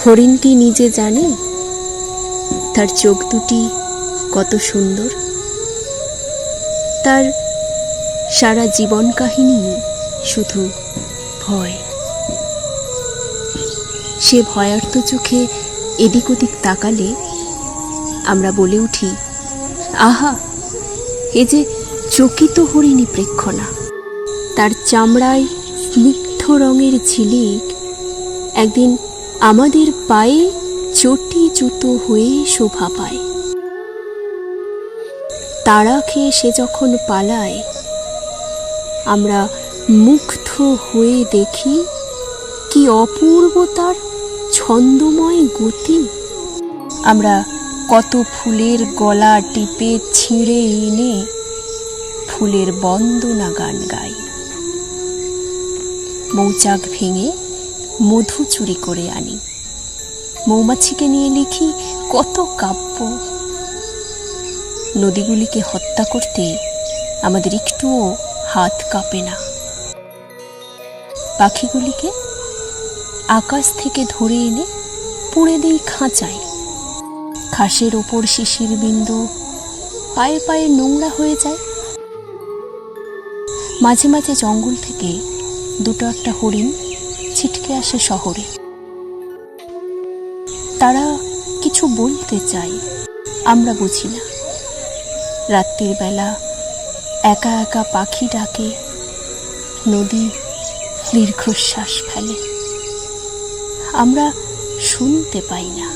হরিণ কি নিজে জানে তার চোখ দুটি কত সুন্দর? তার সারা জীবন কাহিনী শুধু ভয়। সে ভয়ার্ত চোখে এদিক ওদিক তাকালে আমরা বলে উঠি, আহা, এ যে চকিত হরিণী প্রেক্ষণা। তার চামড়ায় স্নিগ্ধ রঙের ঝিলিক একদিন আমাদের পায়ে চটি জুতো হয়ে শোভা পায়। তাড়া খেয়ে সে যখন পালায়, আমরা মুগ্ধ হয়ে দেখি কি অপূর্ব তার ছন্দময় গতি। আমরা কত ফুলের গলা টিপে ছিঁড়ে এনে ফুলের বন্দনা গান গাই। মৌচাক ভেঙে মধু চুরি করে আনি। মৌমাছিকে নিয়ে লিখি কত কাব্য। নদীগুলিকে হত্যা করতে আমাদের একটুও হাত কাঁপে না। পাখিগুলিকে আকাশ থেকে ধরে এনে পুড়ে দিই খাঁচায়। ঘাসের ওপর শিশির বিন্দু পায়ে পায়ে নোংরা হয়ে যায়। মাঝে মাঝে জঙ্গল থেকে দুটো একটা হরিণ ছিটকে আসে শহরে। তারা কিছু বলতে চায়, আমরা বুঝি না। রাত্রির বেলা একা একা পাখি ডাকে, নদী দীর্ঘশ্বাস ফেলে, আমরা শুনতে পাই না।